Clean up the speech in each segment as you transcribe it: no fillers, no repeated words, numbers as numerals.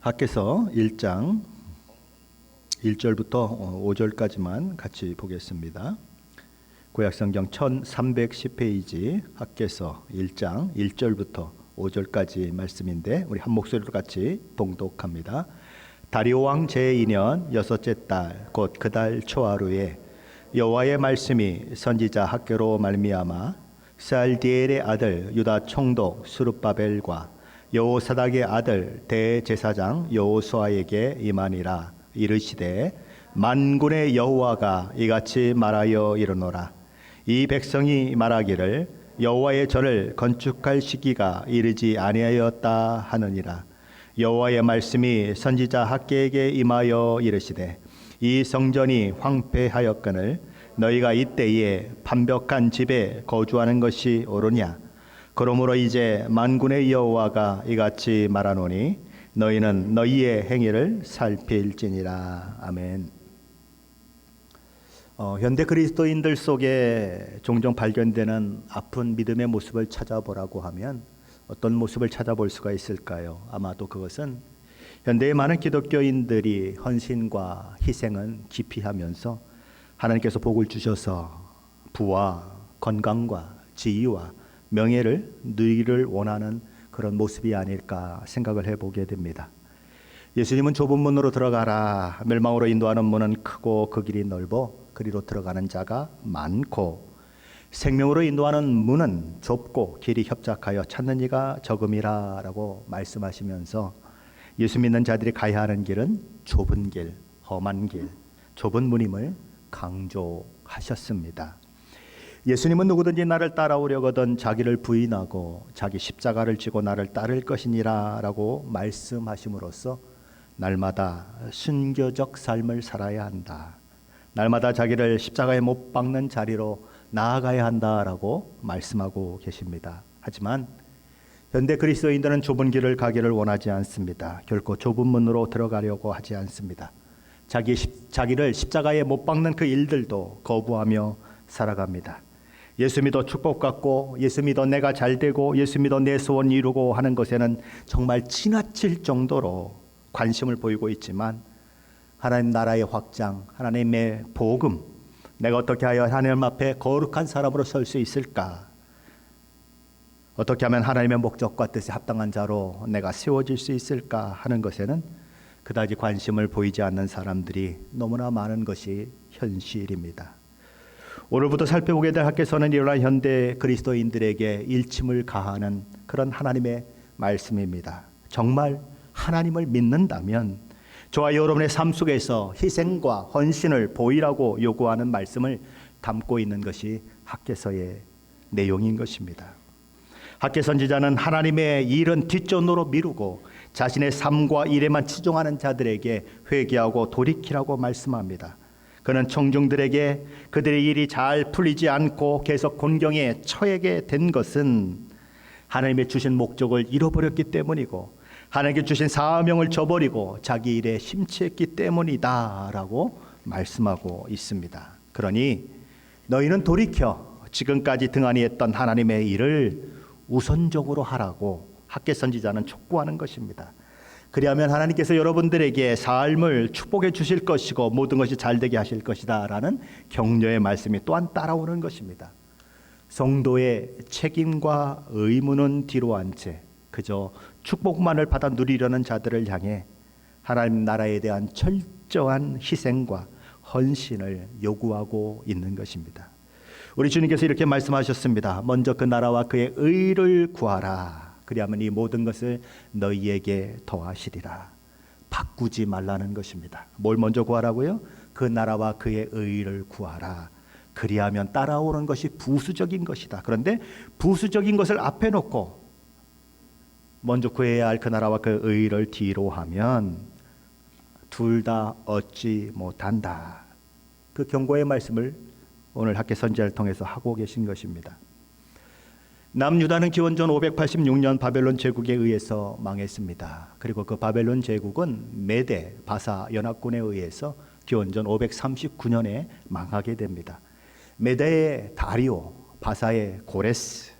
학개서 1장 1절부터 5절까지만 같이 보겠습니다. 구약성경 1310페이지 학개서 1장 1절부터 5절까지 말씀인데 우리 한 목소리로 같이 봉독합니다. 다리오 왕 제2년 여섯째 달 곧 그 달 초하루에 여호와의 말씀이 선지자 학개로 말미암아 살디엘의 아들 유다 총독 스룹바벨과 여호사닥의 아들 대제사장 여호수아에게 임하니라. 이르시되 만군의 여호와가 이같이 말하여 이르노라. 이 백성이 말하기를 여호와의 전을 건축할 시기가 이르지 아니하였다 하느니라. 여호와의 말씀이 선지자 학개에게 임하여 이르시되 이 성전이 황폐하였거늘 너희가 이때에 반벽한 집에 거주하는 것이 옳으냐. 그러므로 이제 만군의 여호와가 이같이 말하노니 너희는 너희의 행위를 살필지니라. 아멘. 현대 그리스도인들 속에 종종 발견되는 아픈 믿음의 모습을 찾아보라고 하면 어떤 모습을 찾아볼 수가 있을까요? 아마도 그것은 현대의 많은 기독교인들이 헌신과 희생은 기피하면서 하나님께서 복을 주셔서 부와 건강과 지위와 명예를 누리기를 원하는 그런 모습이 아닐까 생각을 해보게 됩니다. 예수님은 좁은 문으로 들어가라. 멸망으로 인도하는 문은 크고 그 길이 넓어 그리로 들어가는 자가 많고 생명으로 인도하는 문은 좁고 길이 협착하여 찾는 이가 적음이라 라고 말씀하시면서 예수 믿는 자들이 가야 하는 길은 좁은 길, 험한 길, 좁은 문임을 강조하셨습니다. 예수님은 누구든지 나를 따라오려거든 자기를 부인하고 자기 십자가를 지고 나를 따를 것이니라 라고 말씀하심으로써 날마다 순교적 삶을 살아야 한다. 날마다 자기를 십자가에 못 박는 자리로 나아가야 한다라고 말씀하고 계십니다. 하지만 현대 그리스도인들은 좁은 길을 가기를 원하지 않습니다. 결코 좁은 문으로 들어가려고 하지 않습니다. 자기를 십자가에 못 박는 그 일들도 거부하며 살아갑니다. 예수 믿어 축복받고 예수 믿어 내가 잘되고 예수 믿어 내 소원 이루고 하는 것에는 정말 지나칠 정도로 관심을 보이고 있지만 하나님 나라의 확장, 하나님의 복음, 내가 어떻게 하여 하나님 앞에 거룩한 사람으로 설 수 있을까? 어떻게 하면 하나님의 목적과 뜻에 합당한 자로 내가 세워질 수 있을까 하는 것에는 그다지 관심을 보이지 않는 사람들이 너무나 많은 것이 현실입니다. 오늘부터 살펴보게 될 학개서는 이러한 현대 그리스도인들에게 일침을 가하는 그런 하나님의 말씀입니다. 정말 하나님을 믿는다면 저와 여러분의 삶 속에서 희생과 헌신을 보이라고 요구하는 말씀을 담고 있는 것이 학개서의 내용인 것입니다. 학개 선지자는 하나님의 일은 뒷전으로 미루고 자신의 삶과 일에만 치중하는 자들에게 회개하고 돌이키라고 말씀합니다. 그는 청중들에게 그들의 일이 잘 풀리지 않고 계속 곤경에 처하게 된 것은 하나님의 주신 목적을 잃어버렸기 때문이고 하나님께 주신 사명을 저버리고 자기 일에 심취했기 때문이다 라고 말씀하고 있습니다. 그러니 너희는 돌이켜 지금까지 등한히 했던 하나님의 일을 우선적으로 하라고 학개 선지자는 촉구하는 것입니다. 그리하면 하나님께서 여러분들에게 삶을 축복해 주실 것이고 모든 것이 잘되게 하실 것이다 라는 격려의 말씀이 또한 따라오는 것입니다. 성도의 책임과 의무는 뒤로 한 채 그저 축복만을 받아 누리려는 자들을 향해 하나님 나라에 대한 철저한 희생과 헌신을 요구하고 있는 것입니다. 우리 주님께서 이렇게 말씀하셨습니다. 먼저 그 나라와 그의 의를 구하라. 그리하면 이 모든 것을 너희에게 더하시리라. 바꾸지 말라는 것입니다. 뭘 먼저 구하라고요? 그 나라와 그의 의를 구하라. 그리하면 따라오는 것이 부수적인 것이다. 그런데 부수적인 것을 앞에 놓고 먼저 구해야 할 그 나라와 그 의를 뒤로 하면 둘 다 얻지 못한다. 그 경고의 말씀을 오늘 학개 선지자를 통해서 하고 계신 것입니다. 남유다는 기원전 586년 바벨론 제국에 의해서 망했습니다. 그리고 그 바벨론 제국은 메대 바사 연합군에 의해서 기원전 539년에 망하게 됩니다. 메대의 다리오, 바사의 고레스,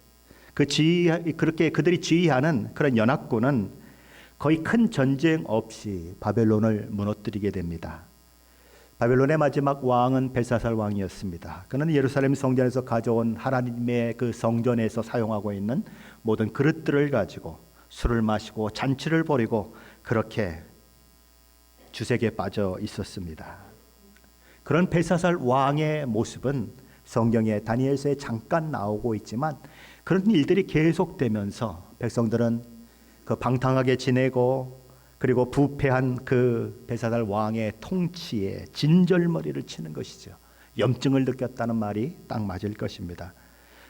그렇게 그들이 지휘하는 그런 연합군은 거의 큰 전쟁 없이 바벨론을 무너뜨리게 됩니다. 바벨론의 마지막 왕은 벨사살 왕이었습니다. 그는 예루살렘 성전에서 가져온 하나님의 그 성전에서 사용하고 있는 모든 그릇들을 가지고 술을 마시고 잔치를 벌이고 그렇게 주색에 빠져 있었습니다. 그런 벨사살 왕의 모습은 성경에 다니엘서에 잠깐 나오고 있지만 그런 일들이 계속되면서 백성들은 그 방탕하게 지내고 그리고 부패한 그 벨사살 왕의 통치에 진절머리를 치는 것이죠. 염증을 느꼈다는 말이 딱 맞을 것입니다.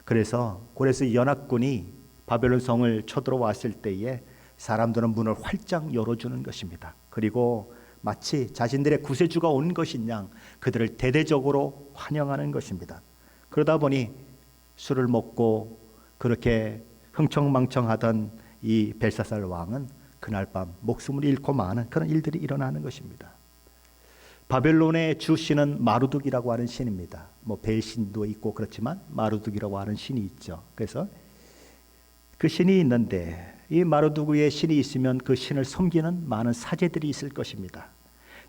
그래서 고레스 연합군이 바벨론 성을 쳐들어왔을 때에 사람들은 문을 활짝 열어주는 것입니다. 그리고 마치 자신들의 구세주가 온 것인 양 그들을 대대적으로 환영하는 것입니다. 그러다 보니 술을 먹고 그렇게 흥청망청하던 이 벨사살 왕은 그날 밤 목숨을 잃고 마는 그런 일들이 일어나는 것입니다. 바벨론의 주신은 마루둑이라고 하는 신입니다. 벨신도 있고 그렇지만 마루둑이라고 하는 신이 있죠. 그래서 그 신이 있는데 이 마루둑의 신이 있으면 그 신을 섬기는 많은 사제들이 있을 것입니다.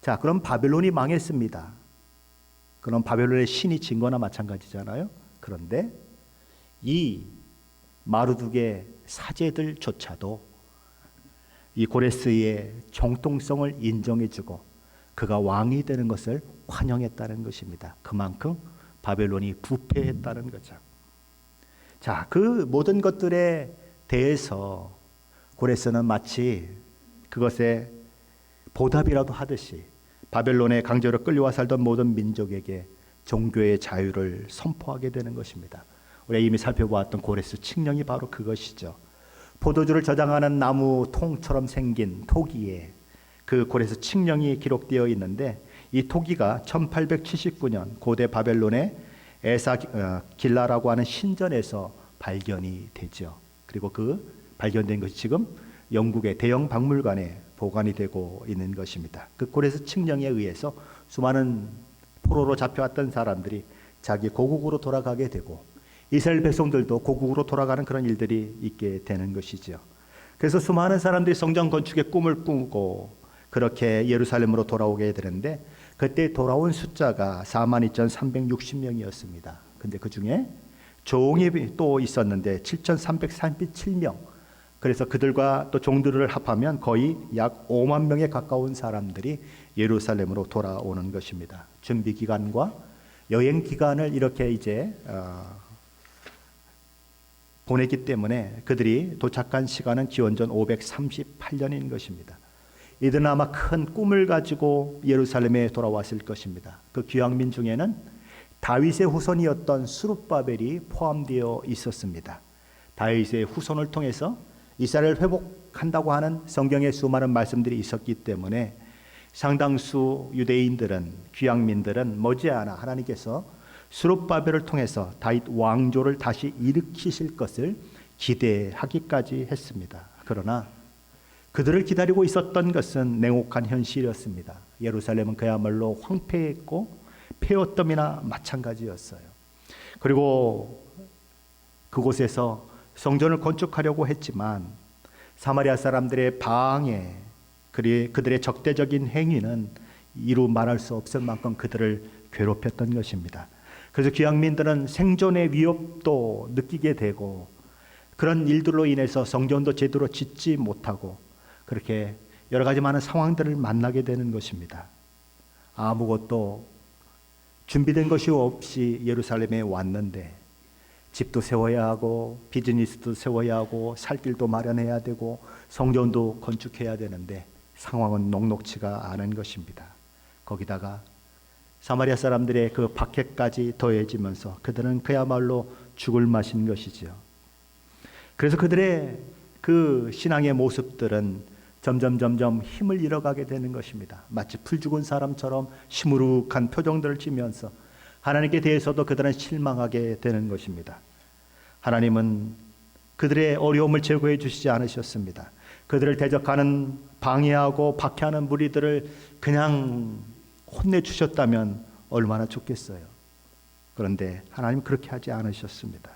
자, 그럼 바벨론이 망했습니다. 그럼 바벨론의 신이 진 거나 마찬가지잖아요. 그런데 이 마루둑의 사제들조차도 이 고레스의 정통성을 인정해주고 그가 왕이 되는 것을 환영했다는 것입니다. 그만큼 바벨론이 부패했다는 거죠. 자, 그 모든 것들에 대해서 고레스는 마치 그것에 보답이라도 하듯이 바벨론의 강제로 끌려와 살던 모든 민족에게 종교의 자유를 선포하게 되는 것입니다. 우리가 이미 살펴보았던 고레스 칙령이 바로 그것이죠. 포도주를 저장하는 나무 통처럼 생긴 토기에 그 고레스 칙령이 기록되어 있는데 이 토기가 1879년 고대 바벨론의 에사길라라고 하는 신전에서 발견이 되죠. 그리고 그 발견된 것이 지금 영국의 대형 박물관에 보관이 되고 있는 것입니다. 그 고레스 칙령에 의해서 수많은 포로로 잡혀왔던 사람들이 자기 고국으로 돌아가게 되고 이스라엘 백성들도 고국으로 돌아가는 그런 일들이 있게 되는 것이죠. 그래서 수많은 사람들이 성전 건축의 꿈을 꾸고 그렇게 예루살렘으로 돌아오게 되는데 그때 돌아온 숫자가 42,360명이었습니다. 근데 그 중에 종이 또 있었는데 7,337명. 그래서 그들과 또 종들을 합하면 거의 약 5만 명에 가까운 사람들이 예루살렘으로 돌아오는 것입니다. 준비 기간과 여행 기간을 이렇게 이제 보냈기 때문에 그들이 도착한 시간은 기원전 538년인 것입니다. 이들은 아마 큰 꿈을 가지고 예루살렘에 돌아왔을 것입니다. 그 귀향민 중에는 다윗의 후손이었던 스룹바벨이 포함되어 있었습니다. 다윗의 후손을 통해서 이스라엘을 회복한다고 하는 성경의 수많은 말씀들이 있었기 때문에 상당수 유대인들은 귀향민들은 머지않아 하나님께서 스룹바벨을 통해서 다윗 왕조를 다시 일으키실 것을 기대하기까지 했습니다. 그러나 그들을 기다리고 있었던 것은 냉혹한 현실이었습니다. 예루살렘은 그야말로 황폐했고 폐허덤이나 마찬가지였어요. 그리고 그곳에서 성전을 건축하려고 했지만 사마리아 사람들의 방해, 그들의 적대적인 행위는 이루 말할 수 없을 만큼 그들을 괴롭혔던 것입니다. 그래서 귀향민들은 생존의 위협도 느끼게 되고 그런 일들로 인해서 성전도 제대로 짓지 못하고 그렇게 여러 가지 많은 상황들을 만나게 되는 것입니다. 아무것도 준비된 것이 없이 예루살렘에 왔는데 집도 세워야 하고 비즈니스도 세워야 하고 살 길도 마련해야 되고 성전도 건축해야 되는데 상황은 녹록치가 않은 것입니다. 거기다가 사마리아 사람들의 그 박해까지 더해지면서 그들은 그야말로 죽을 맛인 것이지요. 그래서 그들의 그 신앙의 모습들은 점점 힘을 잃어가게 되는 것입니다. 마치 풀 죽은 사람처럼 시무룩한 표정들을 지면서 하나님께 대해서도 그들은 실망하게 되는 것입니다. 하나님은 그들의 어려움을 제거해 주시지 않으셨습니다. 그들을 대적하는 방해하고 박해하는 무리들을 그냥 혼내주셨다면 얼마나 좋겠어요. 그런데 하나님 그렇게 하지 않으셨습니다.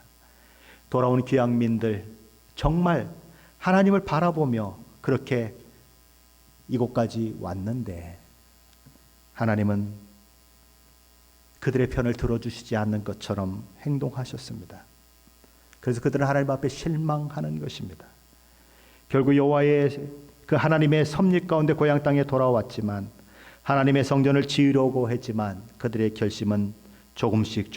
돌아온 귀향민들 정말 하나님을 바라보며 그렇게 이곳까지 왔는데 하나님은 그들의 편을 들어주시지 않는 것처럼 행동하셨습니다. 그래서 그들은 하나님 앞에 실망하는 것입니다. 결국 여호와의 그 하나님의 섭리 가운데 고향 땅에 돌아왔지만 하나님의 성전을 지으려고 했지만 그들의 결심은 조금씩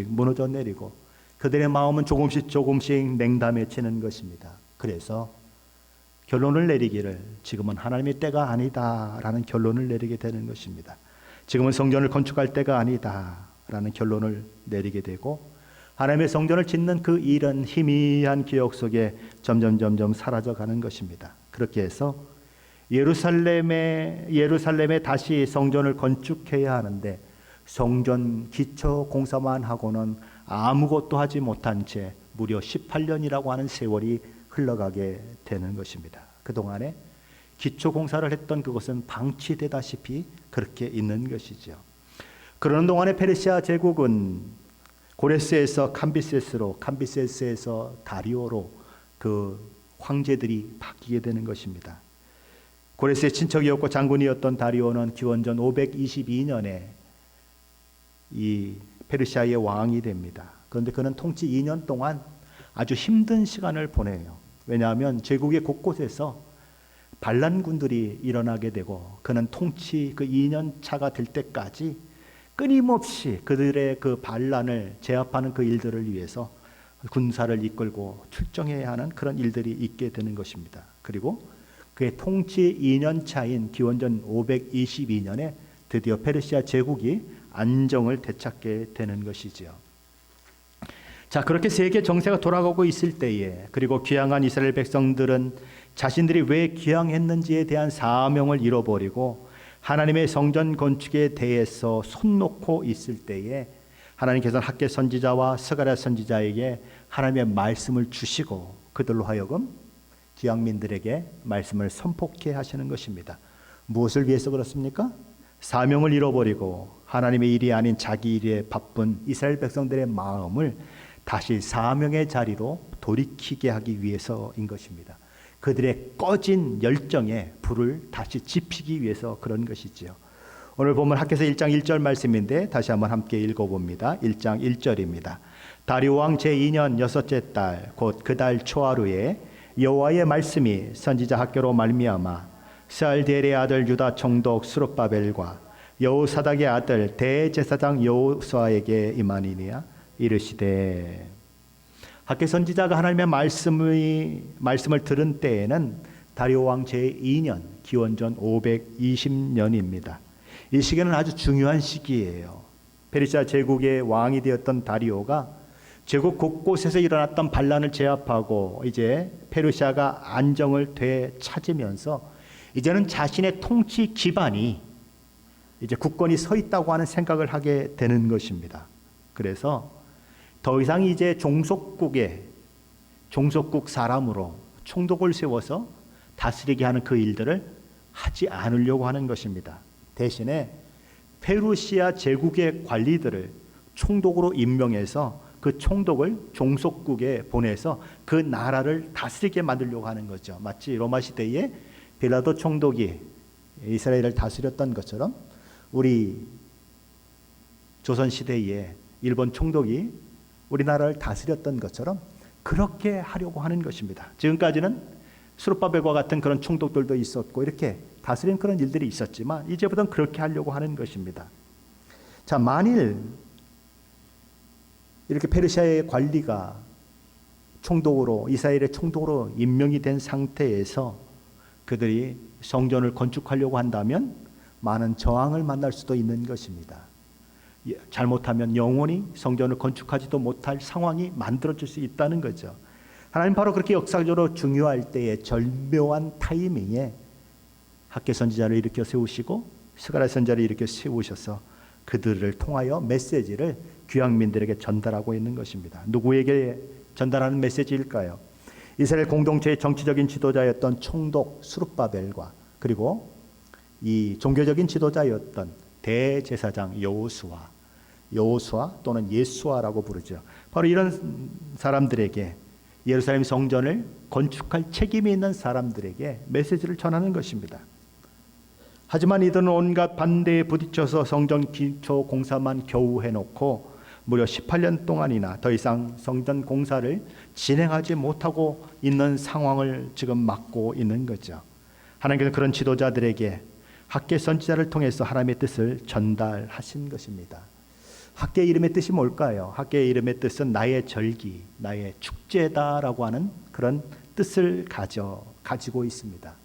무너져 내리고 그들의 마음은 조금씩 냉담해지는 것입니다. 그래서 결론을 내리기를 지금은 하나님의 때가 아니다라는 결론을 내리게 되는 것입니다. 지금은 성전을 건축할 때가 아니다라는 결론을 내리게 되고 하나님의 성전을 짓는 그 일은 희미한 기억 속에 점점 사라져가는 것입니다. 그렇게 해서 예루살렘에 다시 성전을 건축해야 하는데 성전 기초 공사만 하고는 아무것도 하지 못한 채 무려 18년이라고 하는 세월이 흘러가게 되는 것입니다. 그동안에 기초 공사를 했던 그것은 방치되다시피 그렇게 있는 것이죠. 그러는 동안에 페르시아 제국은 고레스에서 캄비세스로, 캄비세스에서 다리오로 그 황제들이 바뀌게 되는 것입니다. 고레스의 친척이었고 장군이었던 다리오는 기원전 522년에 이 페르시아의 왕이 됩니다. 그런데 그는 통치 2년 동안 아주 힘든 시간을 보내요. 왜냐하면 제국의 곳곳에서 반란군들이 일어나게 되고 그는 통치 그 2년 차가 될 때까지 끊임없이 그들의 그 반란을 제압하는 그 일들을 위해서 군사를 이끌고 출정해야 하는 그런 일들이 있게 되는 것입니다. 그리고 그의 통치 2년 차인 기원전 522년에 드디어 페르시아 제국이 안정을 되찾게 되는 것이지요. 자, 그렇게 세계 정세가 돌아가고 있을 때에 그리고 귀향한 이스라엘 백성들은 자신들이 왜 귀향했는지에 대한 사명을 잃어버리고 하나님의 성전 건축에 대해서 손 놓고 있을 때에 하나님께서는 학개 선지자와 스가랴 선지자에게 하나님의 말씀을 주시고 그들로 하여금 귀향민들에게 말씀을 선포케 하시는 것입니다. 무엇을 위해서 그렇습니까? 사명을 잃어버리고 하나님의 일이 아닌 자기 일에 바쁜 이스라엘 백성들의 마음을 다시 사명의 자리로 돌이키게 하기 위해서인 것입니다. 그들의 꺼진 열정의 불을 다시 지피기 위해서 그런 것이지요. 오늘 보면 학개서 1장 1절 말씀인데 다시 한번 함께 읽어봅니다. 1장 1절입니다. 다리오 왕 제2년 여섯째 달 곧 그 달 초하루에 여호와의 말씀이 선지자 학개로 말미암아 스알디엘의 아들 유다 총독 스룹바벨과 여호사닥의 아들 대제사장 여호수아에게 임하니라. 이르시되 학개 선지자가 하나님의 말씀을 들은 때에는 다리오 왕 제2년 기원전 520년입니다. 이 시기는 아주 중요한 시기예요. 페르시아 제국의 왕이 되었던 다리오가 제국 곳곳에서 일어났던 반란을 제압하고 이제 페르시아가 안정을 되찾으면서 이제는 자신의 통치 기반이 이제 굳건히 서 있다고 하는 생각을 하게 되는 것입니다. 그래서 더 이상 이제 종속국 사람으로 총독을 세워서 다스리게 하는 그 일들을 하지 않으려고 하는 것입니다. 대신에 페르시아 제국의 관리들을 총독으로 임명해서 그 총독을 종속국에 보내서 그 나라를 다스리게 만들려고 하는 거죠. 마치 로마 시대에 빌라도 총독이 이스라엘을 다스렸던 것처럼 우리 조선 시대에 일본 총독이 우리나라를 다스렸던 것처럼 그렇게 하려고 하는 것입니다. 지금까지는 스룹바벨과 같은 그런 총독들도 있었고 이렇게 다스리는 그런 일들이 있었지만 이제부터는 그렇게 하려고 하는 것입니다. 자, 만일 이렇게 페르시아의 관리가 총독으로 이스라엘의 총독으로 임명이 된 상태에서 그들이 성전을 건축하려고 한다면 많은 저항을 만날 수도 있는 것입니다. 잘못하면 영원히 성전을 건축하지도 못할 상황이 만들어질 수 있다는 거죠. 하나님 바로 그렇게 역사적으로 중요할 때에 절묘한 타이밍에 학개 선지자를 일으켜 세우시고 스가랴 선지자를 일으켜 세우셔서 그들을 통하여 메시지를 귀향민들에게 전달하고 있는 것입니다. 누구에게 전달하는 메시지일까요? 이스라엘 공동체의 정치적인 지도자였던 총독 스룹바벨과 그리고 이 종교적인 지도자였던 대제사장 여호수아 또는 예수아라고 부르죠. 바로 이런 사람들에게 예루살렘 성전을 건축할 책임이 있는 사람들에게 메시지를 전하는 것입니다. 하지만 이들은 온갖 반대에 부딪혀서 성전 기초 공사만 겨우 해놓고 무려 18년 동안이나 더 이상 성전 공사를 진행하지 못하고 있는 상황을 지금 맞고 있는 거죠. 하나님께서 그런 지도자들에게 학개 선지자를 통해서 하나님의 뜻을 전달하신 것입니다. 학개의 이름의 뜻이 뭘까요? 학개의 이름의 뜻은 나의 절기, 나의 축제다라고 하는 그런 뜻을 가지고 있습니다.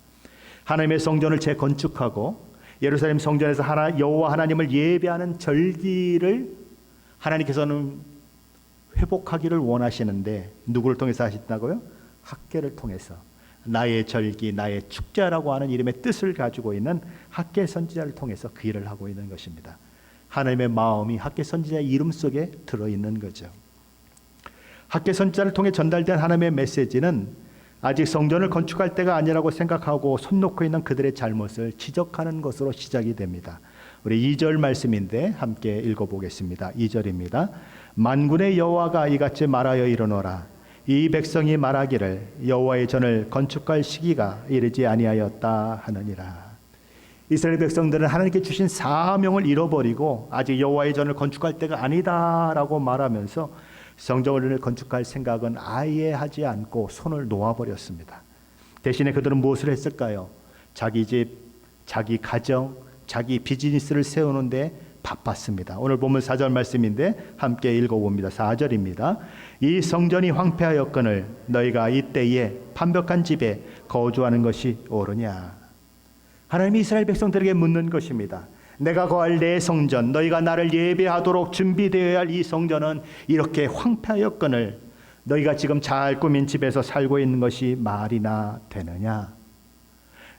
하나님의 성전을 재건축하고 예루살렘 성전에서 여호와 하나님을 예배하는 절기를 하나님께서는 회복하기를 원하시는데 누구를 통해서 하신다고요? 학개를 통해서 나의 절기, 나의 축제라고 하는 이름의 뜻을 가지고 있는 학개 선지자를 통해서 그 일을 하고 있는 것입니다. 하나님의 마음이 학개 선지자의 이름 속에 들어있는 거죠. 학개 선지자를 통해 전달된 하나님의 메시지는 아직 성전을 건축할 때가 아니라고 생각하고 손 놓고 있는 그들의 잘못을 지적하는 것으로 시작이 됩니다. 우리 2절 말씀인데 함께 읽어보겠습니다. 2절입니다. 만군의 여호와가 이같이 말하여 이르노라. 이 백성이 말하기를 여호와의 전을 건축할 시기가 이르지 아니하였다 하느니라. 이스라엘 백성들은 하나님께 주신 사명을 잃어버리고 아직 여호와의 전을 건축할 때가 아니다라고 말하면서 성전을 건축할 생각은 아예 하지 않고 손을 놓아버렸습니다. 대신에 그들은 무엇을 했을까요? 자기 집, 자기 가정, 자기 비즈니스를 세우는데 바빴습니다. 오늘 보면 4절 말씀인데 함께 읽어봅니다. 4절입니다. 이 성전이 황폐하였거늘 너희가 이때에 판벽한 집에 거주하는 것이 옳으냐. 하나님이 이스라엘 백성들에게 묻는 것입니다. 내가 거할 내 성전, 너희가 나를 예배하도록 준비되어야 할 이 성전은 이렇게 황폐하였거늘 너희가 지금 잘 꾸민 집에서 살고 있는 것이 말이나 되느냐.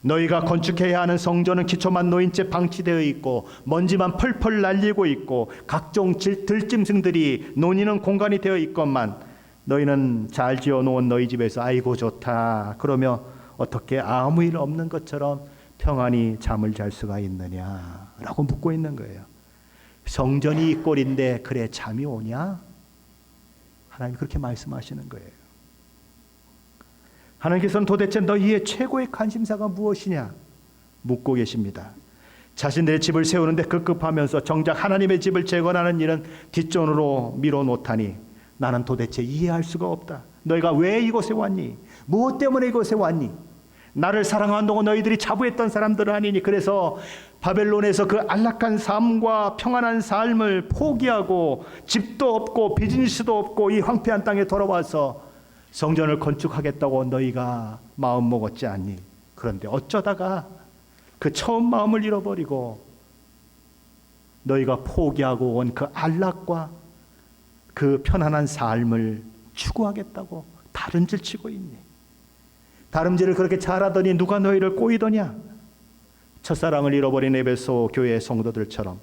너희가 건축해야 하는 성전은 기초만 놓인 채 방치되어 있고 먼지만 펄펄 날리고 있고 각종 들짐승들이 노니는 공간이 되어 있건만 너희는 잘 지어놓은 너희 집에서 아이고 좋다 그러며 어떻게 아무 일 없는 것처럼 평안히 잠을 잘 수가 있느냐라고 묻고 있는 거예요. 성전이 이 꼴인데 그래 잠이 오냐? 하나님이 그렇게 말씀하시는 거예요. 하나님께서는 도대체 너희의 최고의 관심사가 무엇이냐 묻고 계십니다. 자신들의 집을 세우는데 급급하면서 정작 하나님의 집을 재건하는 일은 뒷전으로 밀어놓다니 나는 도대체 이해할 수가 없다. 너희가 왜 이곳에 왔니? 무엇 때문에 이곳에 왔니? 나를 사랑한다고 너희들이 자부했던 사람들은 아니니 그래서 바벨론에서 그 안락한 삶과 평안한 삶을 포기하고 집도 없고 비즈니스도 없고 이 황폐한 땅에 돌아와서 성전을 건축하겠다고 너희가 마음 먹었지 않니? 그런데 어쩌다가 그 처음 마음을 잃어버리고 너희가 포기하고 온 그 안락과 그 편안한 삶을 추구하겠다고 다름질 치고 있니? 다름질을 그렇게 잘하더니 누가 너희를 꼬이더냐? 첫사랑을 잃어버린 에베소 교회 성도들처럼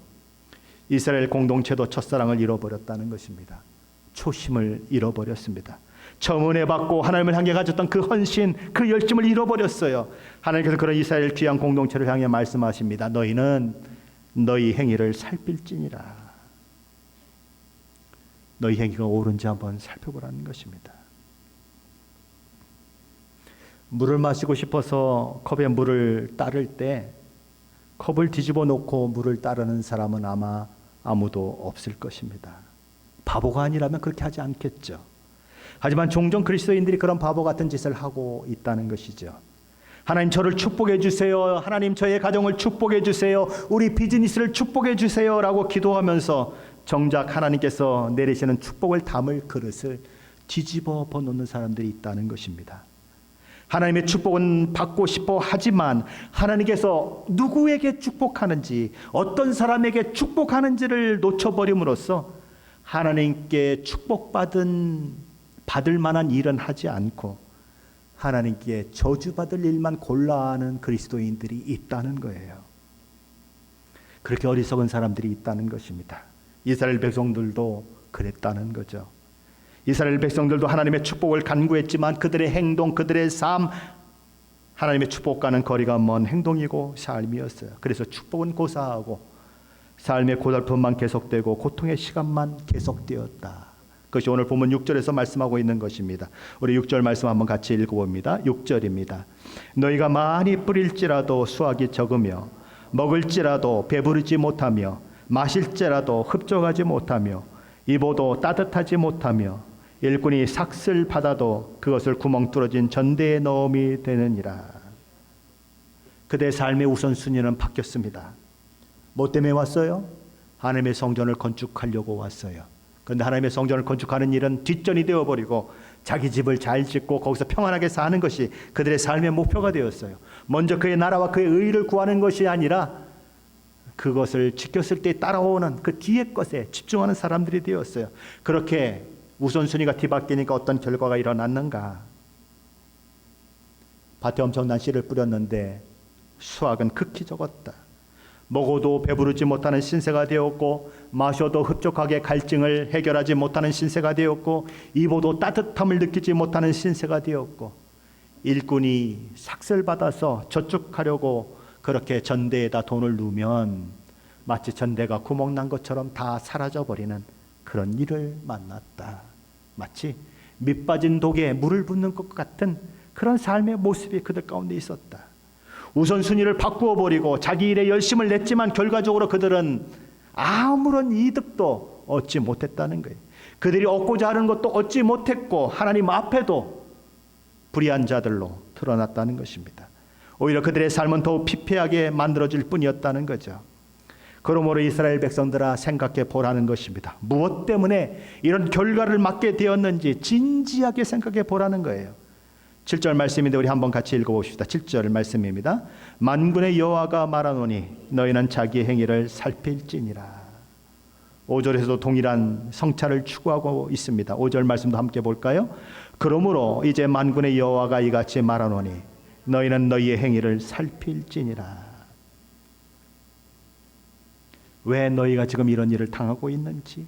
이스라엘 공동체도 첫사랑을 잃어버렸다는 것입니다. 초심을 잃어버렸습니다. 처음 은혜 받고 하나님을 향해 가졌던 그 헌신, 그 열심을 잃어버렸어요. 하나님께서 그런 이스라엘 귀한 공동체를 향해 말씀하십니다. 너희는 너희 행위를 살필지니라. 너희 행위가 옳은지 한번 살펴보라는 것입니다. 물을 마시고 싶어서 컵에 물을 따를 때 컵을 뒤집어 놓고 물을 따르는 사람은 아마 아무도 없을 것입니다. 바보가 아니라면 그렇게 하지 않겠죠. 하지만 종종 그리스도인들이 그런 바보 같은 짓을 하고 있다는 것이죠. 하나님 저를 축복해 주세요. 하나님 저의 가정을 축복해 주세요. 우리 비즈니스를 축복해 주세요 라고 기도하면서 정작 하나님께서 내리시는 축복을 담을 그릇을 뒤집어 놓는 사람들이 있다는 것입니다. 하나님의 축복은 받고 싶어 하지만 하나님께서 누구에게 축복하는지 어떤 사람에게 축복하는지를 놓쳐버림으로써 하나님께 받을 만한 일은 하지 않고 하나님께 저주받을 일만 골라하는 그리스도인들이 있다는 거예요. 그렇게 어리석은 사람들이 있다는 것입니다. 이스라엘 백성들도 그랬다는 거죠. 이스라엘 백성들도 하나님의 축복을 간구했지만 그들의 행동, 그들의 삶, 하나님의 축복과는 거리가 먼 행동이고 삶이었어요. 그래서 축복은 고사하고 삶의 고달픔만 계속되고 고통의 시간만 계속되었다. 그것이 오늘 본문 6절에서 말씀하고 있는 것입니다. 우리 6절 말씀 한번 같이 읽어봅니다. 6절입니다. 너희가 많이 뿌릴지라도 수확이 적으며 먹을지라도 배부르지 못하며 마실지라도 흡족하지 못하며 입어도 따뜻하지 못하며 일꾼이 삭슬 받아도 그것을 구멍 뚫어진 전대에 넣음이 되느니라. 그대의 삶의 우선순위는 바뀌었습니다. 뭐 때문에 왔어요? 하나님의 성전을 건축하려고 왔어요. 그런데 하나님의 성전을 건축하는 일은 뒷전이 되어버리고 자기 집을 잘 짓고 거기서 평안하게 사는 것이 그들의 삶의 목표가 되었어요. 먼저 그의 나라와 그의 의를 구하는 것이 아니라 그것을 지켰을 때 따라오는 그 뒤의 것에 집중하는 사람들이 되었어요. 그렇게 우선순위가 뒤바뀌니까 어떤 결과가 일어났는가? 밭에 엄청난 씨를 뿌렸는데 수확은 극히 적었다. 먹어도 배부르지 못하는 신세가 되었고 마셔도 흡족하게 갈증을 해결하지 못하는 신세가 되었고 입어도 따뜻함을 느끼지 못하는 신세가 되었고 일꾼이 삭슬받아서 저축하려고 그렇게 전대에다 돈을 넣으면 마치 전대가 구멍난 것처럼 다 사라져버리는 그런 일을 만났다. 마치 밑 빠진 독에 물을 붓는 것 같은 그런 삶의 모습이 그들 가운데 있었다. 우선순위를 바꾸어 버리고 자기 일에 열심을 냈지만 결과적으로 그들은 아무런 이득도 얻지 못했다는 거예요. 그들이 얻고자 하는 것도 얻지 못했고 하나님 앞에도 불의한 자들로 드러났다는 것입니다. 오히려 그들의 삶은 더욱 피폐하게 만들어질 뿐이었다는 거죠. 그러므로 이스라엘 백성들아 생각해 보라는 것입니다. 무엇 때문에 이런 결과를 맞게 되었는지 진지하게 생각해 보라는 거예요. 7절 말씀인데 우리 한번 같이 읽어봅시다. 7절 말씀입니다. 만군의 여호와가 말하노니 너희는 자기의 행위를 살필지니라. 5절에서도 동일한 성찰을 추구하고 있습니다. 5절 말씀도 함께 볼까요? 그러므로 이제 만군의 여호와가 이같이 말하노니 너희는 너희의 행위를 살필지니라. 왜 너희가 지금 이런 일을 당하고 있는지,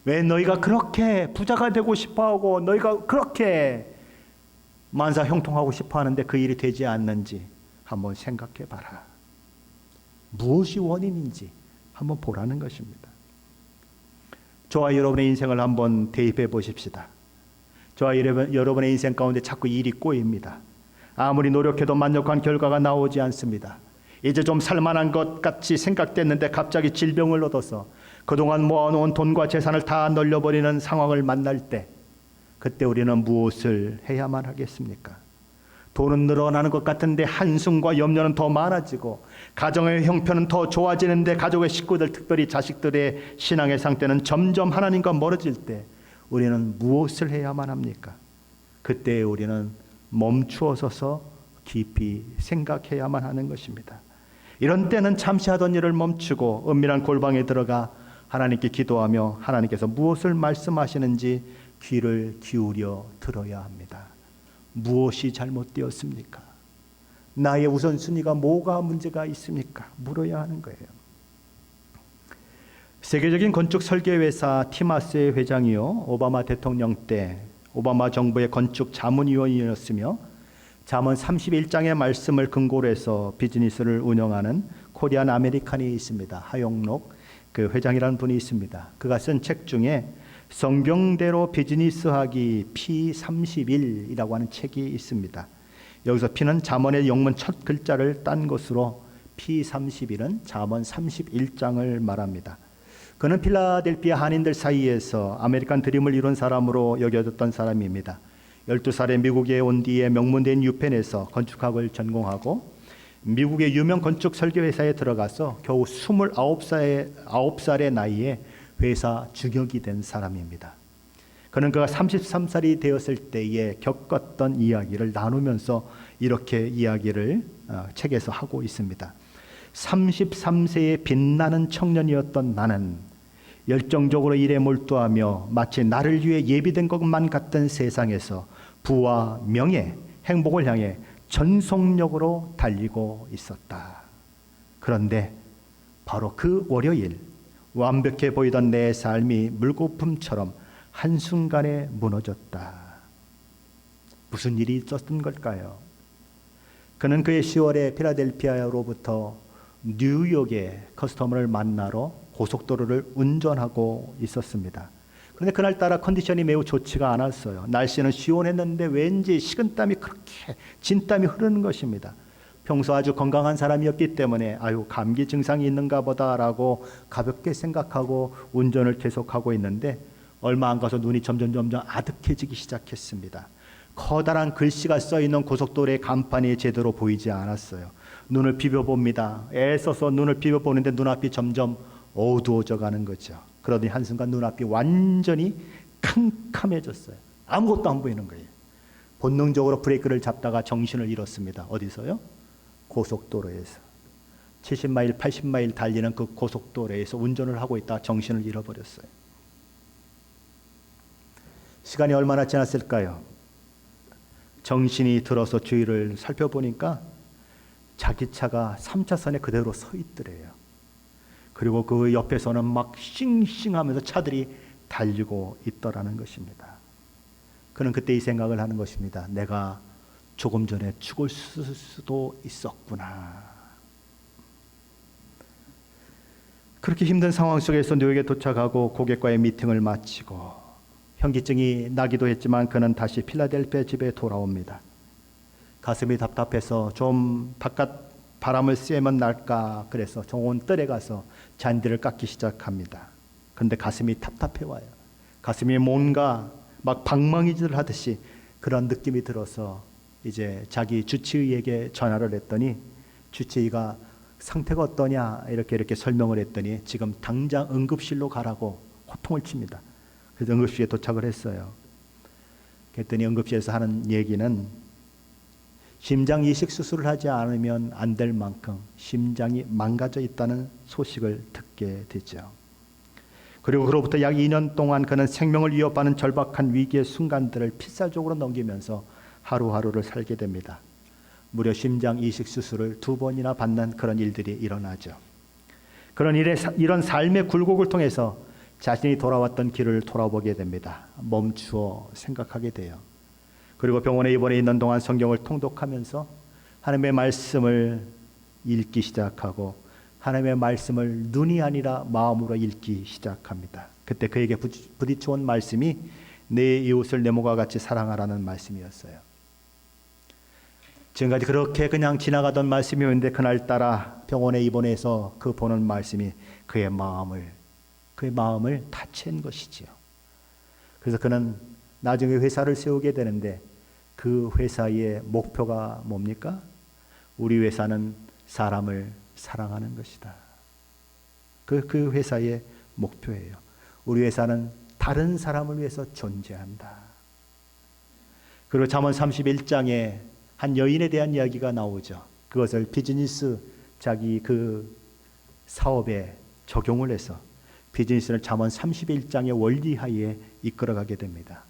왜 너희가 그렇게 부자가 되고 싶어하고 너희가 그렇게 만사 형통하고 싶어하는데 그 일이 되지 않는지 한번 생각해 봐라. 무엇이 원인인지 한번 보라는 것입니다. 저와 여러분의 인생을 한번 대입해 보십시다. 저와 여러분의 인생 가운데 자꾸 일이 꼬입니다. 아무리 노력해도 만족한 결과가 나오지 않습니다. 이제 좀 살만한 것 같이 생각됐는데 갑자기 질병을 얻어서 그동안 모아놓은 돈과 재산을 다 날려버리는 상황을 만날 때 그때 우리는 무엇을 해야만 하겠습니까? 돈은 늘어나는 것 같은데 한숨과 염려는 더 많아지고 가정의 형편은 더 좋아지는데 가족의 식구들, 특별히 자식들의 신앙의 상태는 점점 하나님과 멀어질 때 우리는 무엇을 해야만 합니까? 그때 우리는 멈추어 서서 깊이 생각해야만 하는 것입니다. 이런 때는 잠시 하던 일을 멈추고 은밀한 골방에 들어가 하나님께 기도하며 하나님께서 무엇을 말씀하시는지 귀를 기울여 들어야 합니다. 무엇이 잘못되었습니까? 나의 우선순위가 뭐가 문제가 있습니까? 물어야 하는 거예요. 세계적인 건축 설계회사 티마스의 회장이요, 오바마 대통령 때 오바마 정부의 건축 자문위원이었으며 잠언 31장의 말씀을 근거로 해서 비즈니스를 운영하는 코리안 아메리칸이 있습니다. 하용록 그 회장이라는 분이 있습니다. 그가 쓴 책 중에 성경대로 비즈니스하기 P31이라고 하는 책이 있습니다. 여기서 P는 잠언의 영문 첫 글자를 딴 것으로 P31은 잠언 31장을 말합니다. 그는 필라델피아 한인들 사이에서 아메리칸 드림을 이룬 사람으로 여겨졌던 사람입니다. 12살에 미국에 온 뒤에 명문대인 유펜에서 건축학을 전공하고 미국의 유명 건축 설계회사에 들어가서 겨우 29살의 나이에 회사 주격이 된 사람입니다. 그는 그가 33살이 되었을 때에 겪었던 이야기를 나누면서 이렇게 이야기를 책에서 하고 있습니다. 33세의 빛나는 청년이었던 나는 열정적으로 일에 몰두하며 마치 나를 위해 예비된 것만 같던 세상에서 부와 명예, 행복을 향해 전속력으로 달리고 있었다. 그런데 바로 그 월요일 완벽해 보이던 내 삶이 물거품처럼 한순간에 무너졌다. 무슨 일이 있었던 걸까요? 그는 그의 10월에 필라델피아로부터 뉴욕의 커스터머를 만나러 고속도로를 운전하고 있었습니다. 그런데 그날따라 컨디션이 매우 좋지가 않았어요. 날씨는 시원했는데 왠지 식은땀이 그렇게 진땀이 흐르는 것입니다. 평소 아주 건강한 사람이었기 때문에 아유 감기 증상이 있는가 보다라고 가볍게 생각하고 운전을 계속하고 있는데 얼마 안 가서 눈이 점점 아득해지기 시작했습니다. 커다란 글씨가 써있는 고속도로의 간판이 제대로 보이지 않았어요. 눈을 비벼봅니다. 애써서 눈을 비벼보는데 눈앞이 점점 어두워져 가는 거죠. 그러더니 한순간 눈앞이 완전히 캄캄해졌어요. 아무것도 안 보이는 거예요. 본능적으로 브레이크를 잡다가 정신을 잃었습니다. 어디서요? 고속도로에서. 70마일, 80마일 달리는 그 고속도로에서 운전을 하고 있다가 정신을 잃어버렸어요. 시간이 얼마나 지났을까요? 정신이 들어서 주위를 살펴보니까 자기 차가 3차선에 그대로 서 있더래요. 그리고 그 옆에서는 막 싱싱하면서 차들이 달리고 있더라는 것입니다. 그는 그때 이 생각을 하는 것입니다. 내가 조금 전에 죽을 수도 있었구나. 그렇게 힘든 상황 속에서 뉴욕에 도착하고 고객과의 미팅을 마치고 현기증이 나기도 했지만 그는 다시 필라델피아 집에 돌아옵니다. 가슴이 답답해서 좀 바깥 바람을 쐬면 날까 그래서 좋은 뜰에 가서 잔디를 깎기 시작합니다. 그런데 가슴이 답답해 와요. 가슴이 뭔가 막 방망이질 하듯이 그런 느낌이 들어서 이제 자기 주치의에게 전화를 했더니 주치의가 상태가 어떠냐 이렇게 설명을 했더니 지금 당장 응급실로 가라고 호통을 칩니다. 그래서 응급실에 도착을 했어요. 그랬더니 응급실에서 하는 얘기는 심장 이식 수술을 하지 않으면 안 될 만큼 심장이 망가져 있다는 소식을 듣게 되죠. 그리고 그로부터 약 2년 동안 그는 생명을 위협하는 절박한 위기의 순간들을 필사적으로 넘기면서 하루하루를 살게 됩니다. 무려 심장 이식 수술을 2번이나 받는 그런 일들이 일어나죠. 이런 삶의 굴곡을 통해서 자신이 돌아왔던 길을 돌아보게 됩니다. 멈추어 생각하게 돼요. 그리고 병원에 입원해 있는 동안 성경을 통독하면서 하나님의 말씀을 읽기 시작하고 하나님의 말씀을 눈이 아니라 마음으로 읽기 시작합니다. 그때 그에게 부딪혀온 말씀이 내 이웃을 내 몸과 같이 사랑하라는 말씀이었어요. 지금까지 그렇게 그냥 지나가던 말씀이었는데 그날따라 병원에 입원해서 그 보는 말씀이 그의 마음을 타치한 것이지요. 그래서 그는 나중에 회사를 세우게 되는데 그 회사의 목표가 뭡니까? 우리 회사는 사람을 사랑하는 것이다. 그 회사의 목표예요. 우리 회사는 다른 사람을 위해서 존재한다. 그리고 잠언 31장에 한 여인에 대한 이야기가 나오죠. 그것을 비즈니스 자기 그 사업에 적용을 해서 비즈니스를 잠언 31장의 원리하에 이끌어가게 됩니다.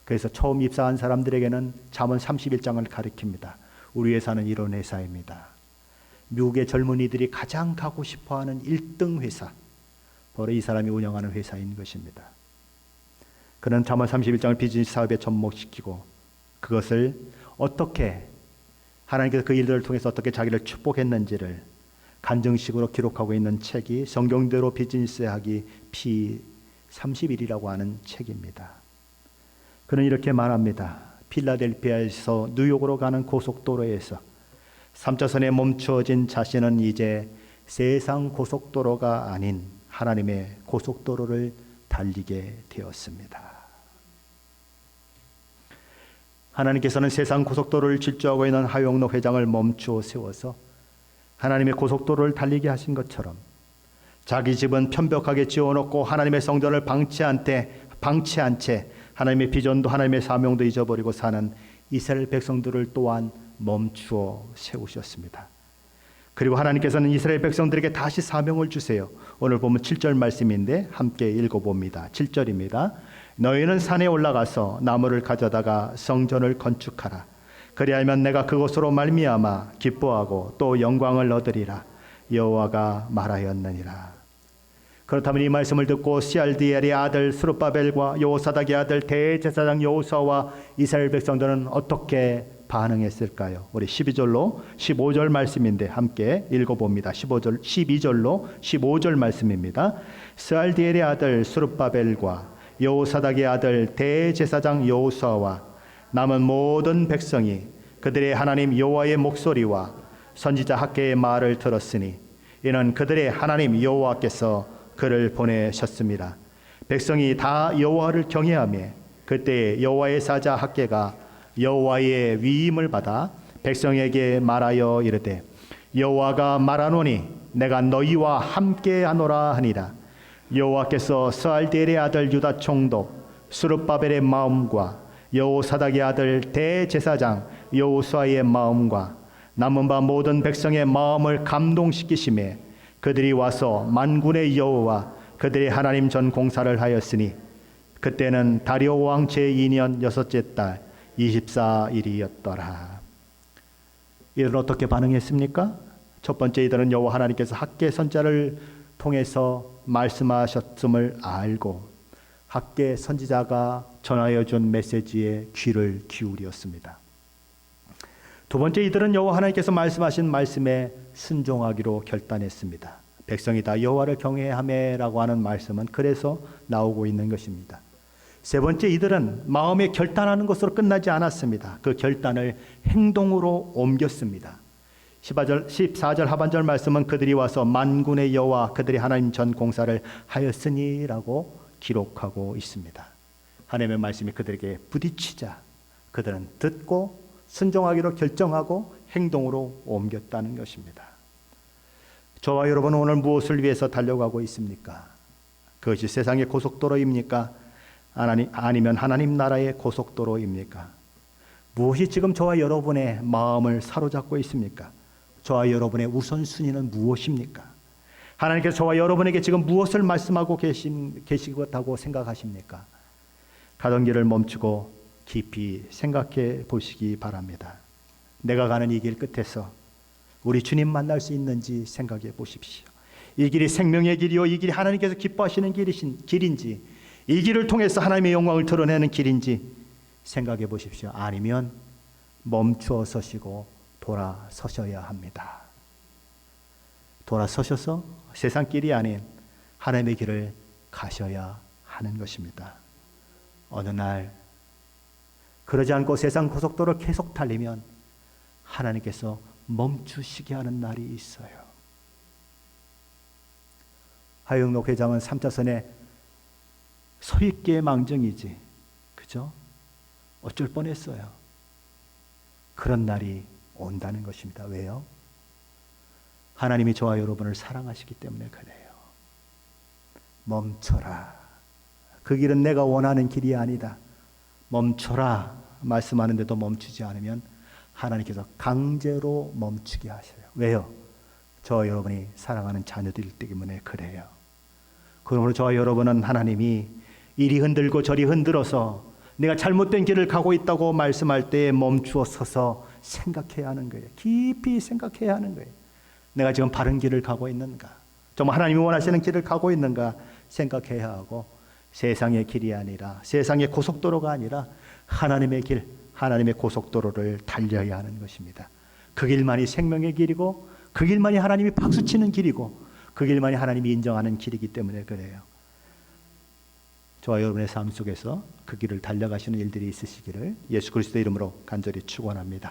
그래서 처음 입사한 사람들에게는 잠언 31장을 가르칩니다. 우리 회사는 이런 회사입니다. 미국의 젊은이들이 가장 가고 싶어하는 1등 회사, 바로 이 사람이 운영하는 회사인 것입니다. 그는 잠언 31장을 비즈니스 사업에 접목시키고 그것을 어떻게 하나님께서 그 일들을 통해서 어떻게 자기를 축복했는지를 간증식으로 기록하고 있는 책이 성경대로 비즈니스 하기 P31이라고 하는 책입니다. 그는 이렇게 말합니다. 필라델피아에서 뉴욕으로 가는 고속도로에서 3차선에 멈추어진 자신은 이제 세상 고속도로가 아닌 하나님의 고속도로를 달리게 되었습니다. 하나님께서는 세상 고속도로를 질주하고 있는 하용로 회장을 멈추어 세워서 하나님의 고속도로를 달리게 하신 것처럼 자기 집은 편벽하게 지어놓고 하나님의 성전을 방치한 채 하나님의 비전도 하나님의 사명도 잊어버리고 사는 이스라엘 백성들을 또한 멈추어 세우셨습니다. 그리고 하나님께서는 이스라엘 백성들에게 다시 사명을 주세요. 오늘 보면 7절 말씀인데 함께 읽어봅니다. 7절입니다. 너희는 산에 올라가서 나무를 가져다가 성전을 건축하라. 그리하면 내가 그것으로 말미암아 기뻐하고 또 영광을 얻으리라. 여호와가 말하였느니라. 그렇다면 이 말씀을 듣고 시알디엘의 아들 스룹바벨과 여호사닥의 아들 대제사장 여호수아와 이스라엘 백성들은 어떻게 반응했을까요? 우리 12절로 15절 말씀인데 함께 읽어봅니다. 12절로 15절 말씀입니다. 스알디엘의 아들 스룹바벨과 여호사닥의 아들 대제사장 여호수아와 남은 모든 백성이 그들의 하나님 여호와의 목소리와 선지자 학개의 말을 들었으니 이는 그들의 하나님 여호와께서 그를 보내셨습니다. 백성이 다 여호와를 경외하며 그때 여호와의 사자 학개가 여호와의 위임을 받아 백성에게 말하여 이르되 여호와가 말하노니 내가 너희와 함께하노라 하니라. 여호와께서 스알디엘의 아들 유다 총독 스룹바벨의 마음과 여호사닥의 아들 대제사장 여호수아의 마음과 남은 바 모든 백성의 마음을 감동시키시매 그들이 와서 만군의 여호와 그들의 하나님 전 공사를 하였으니 그때는 다리오 왕 제2년 여섯째 달 24일이었더라. 이들은 어떻게 반응했습니까? 첫 번째, 이들은 여호와 하나님께서 학개 선자를 통해서 말씀하셨음을 알고 학개 선지자가 전하여 준 메시지에 귀를 기울였습니다. 두 번째, 이들은 여호와 하나님께서 말씀하신 말씀에 순종하기로 결단했습니다. 백성이 다 여호와를 경외하며라고 하는 말씀은 그래서 나오고 있는 것입니다. 세 번째, 이들은 마음에 결단하는 것으로 끝나지 않았습니다. 그 결단을 행동으로 옮겼습니다. 14절 하반절 말씀은 그들이 와서 만군의 여호와 그들이 하나님 전 공사를 하였으니라고 기록하고 있습니다. 하나님의 말씀이 그들에게 부딪히자 그들은 듣고 순종하기로 결정하고 행동으로 옮겼다는 것입니다. 저와 여러분은 오늘 무엇을 위해서 달려가고 있습니까? 그것이 세상의 고속도로입니까? 아니면 하나님 나라의 고속도로입니까? 무엇이 지금 저와 여러분의 마음을 사로잡고 있습니까? 저와 여러분의 우선순위는 무엇입니까? 하나님께서 저와 여러분에게 지금 무엇을 말씀하고 계시겠다고 생각하십니까? 가던 길을 멈추고 깊이 생각해 보시기 바랍니다. 내가 가는 이 길 끝에서 우리 주님 만날 수 있는지 생각해 보십시오. 이 길이 생명의 길이요, 이 길이 하나님께서 기뻐하시는 길인지, 이 길을 통해서 하나님의 영광을 드러내는 길인지 생각해 보십시오. 아니면 멈추어 서시고 돌아서셔야 합니다. 돌아서셔서 세상 길이 아닌 하나님의 길을 가셔야 하는 것입니다. 어느 날 그러지 않고 세상 고속도로를 계속 달리면 하나님께서 멈추시게 하는 날이 있어요. 하영록 회장은 3차선에 서 있기에 망정이지, 그죠? 어쩔 뻔했어요. 그런 날이 온다는 것입니다. 왜요? 하나님이 저와 여러분을 사랑하시기 때문에 그래요. 멈춰라. 그 길은 내가 원하는 길이 아니다. 멈춰라 말씀하는데도 멈추지 않으면 하나님께서 강제로 멈추게 하셔요. 왜요? 저와 여러분이 사랑하는 자녀들 때문에 그래요. 그러므로 저와 여러분은 하나님이 이리 흔들고 저리 흔들어서 내가 잘못된 길을 가고 있다고 말씀할 때 멈추어 서서 생각해야 하는 거예요. 깊이 생각해야 하는 거예요. 내가 지금 바른 길을 가고 있는가? 정말 하나님이 원하시는 길을 가고 있는가 생각해야 하고, 세상의 길이 아니라, 세상의 고속도로가 아니라 하나님의 길, 하나님의 고속도로를 달려야 하는 것입니다. 그 길만이 생명의 길이고, 그 길만이 하나님이 박수치는 길이고, 그 길만이 하나님이 인정하는 길이기 때문에 그래요. 저와 여러분의 삶 속에서 그 길을 달려가시는 일들이 있으시기를 예수 그리스도의 이름으로 간절히 축원합니다.